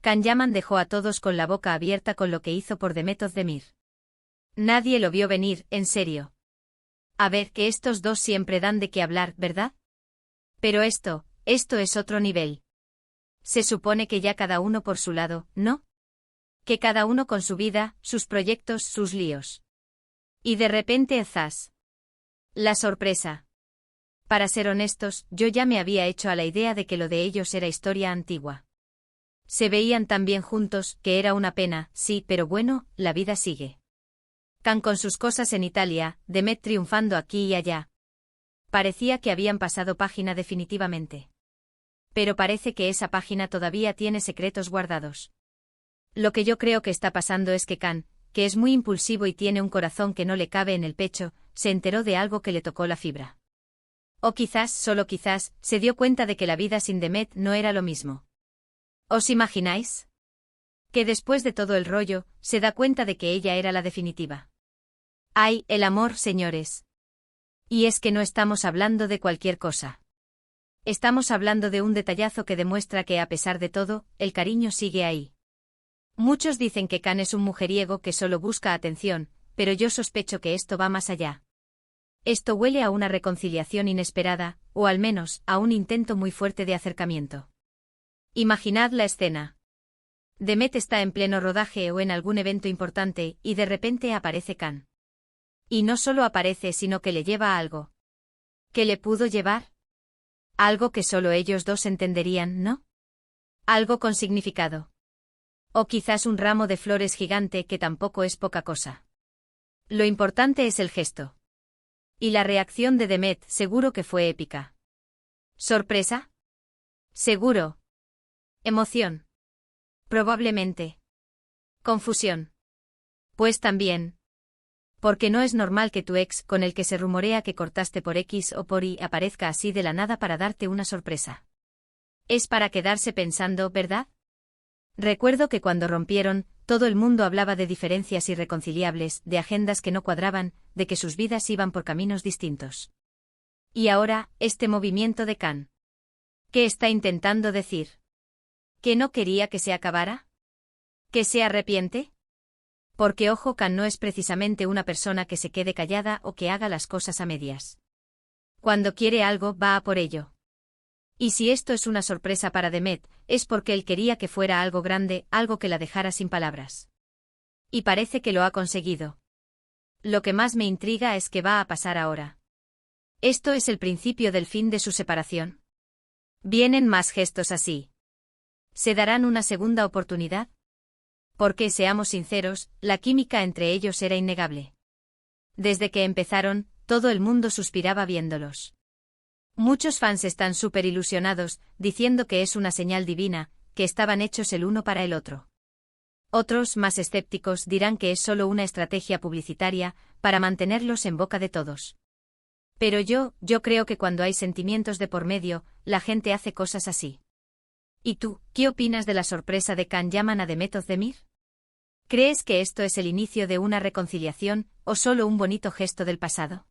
Can Yaman dejó a todos con la boca abierta con lo que hizo por Demet Özdemir. Nadie lo vio venir, en serio. A ver, que estos dos siempre dan de qué hablar, ¿verdad? Pero esto es otro nivel. Se supone que ya cada uno por su lado, ¿no? Que cada uno con su vida, sus proyectos, sus líos. Y de repente zas. La sorpresa. Para ser honestos, yo ya me había hecho a la idea de que lo de ellos era historia antigua. Se veían tan bien juntos, que era una pena, sí, pero bueno, la vida sigue. Can con sus cosas en Italia, Demet triunfando aquí y allá. Parecía que habían pasado página definitivamente. Pero parece que esa página todavía tiene secretos guardados. Lo que yo creo que está pasando es que Can, que es muy impulsivo y tiene un corazón que no le cabe en el pecho, se enteró de algo que le tocó la fibra. O quizás, solo quizás, se dio cuenta de que la vida sin Demet no era lo mismo. ¿Os imagináis? Que después de todo el rollo, se da cuenta de que ella era la definitiva. ¡Ay, el amor, señores! Y es que no estamos hablando de cualquier cosa. Estamos hablando de un detallazo que demuestra que a pesar de todo, el cariño sigue ahí. Muchos dicen que Can es un mujeriego que solo busca atención, pero yo sospecho que esto va más allá. Esto huele a una reconciliación inesperada, o al menos, a un intento muy fuerte de acercamiento. Imaginad la escena. Demet está en pleno rodaje o en algún evento importante, y de repente aparece Can. Y no solo aparece sino que le lleva algo. ¿Qué le pudo llevar? Algo que solo ellos dos entenderían, ¿no? Algo con significado. O quizás un ramo de flores gigante que tampoco es poca cosa. Lo importante es el gesto. Y la reacción de Demet seguro que fue épica. ¿Sorpresa? Seguro. Emoción. Probablemente. Confusión. Pues también. Porque no es normal que tu ex, con el que se rumorea que cortaste por X o por Y, aparezca así de la nada para darte una sorpresa. Es para quedarse pensando, ¿verdad? Recuerdo que cuando rompieron, todo el mundo hablaba de diferencias irreconciliables, de agendas que no cuadraban, de que sus vidas iban por caminos distintos. Y ahora, este movimiento de Can. ¿Qué está intentando decir? ¿Que no quería que se acabara? ¿Que se arrepiente? Porque ojo, Can no es precisamente una persona que se quede callada o que haga las cosas a medias. Cuando quiere algo, va a por ello. Y si esto es una sorpresa para Demet, es porque él quería que fuera algo grande, algo que la dejara sin palabras. Y parece que lo ha conseguido. Lo que más me intriga es qué va a pasar ahora. ¿Esto es el principio del fin de su separación? ¿Vienen más gestos así? ¿Se darán una segunda oportunidad? Porque, seamos sinceros, la química entre ellos era innegable. Desde que empezaron, todo el mundo suspiraba viéndolos. Muchos fans están súper ilusionados, diciendo que es una señal divina, que estaban hechos el uno para el otro. Otros, más escépticos, dirán que es solo una estrategia publicitaria, para mantenerlos en boca de todos. Pero yo creo que cuando hay sentimientos de por medio, la gente hace cosas así. ¿Y tú, qué opinas de la sorpresa de Can Yaman a Demet Özdemir? ¿Crees que esto es el inicio de una reconciliación, o solo un bonito gesto del pasado?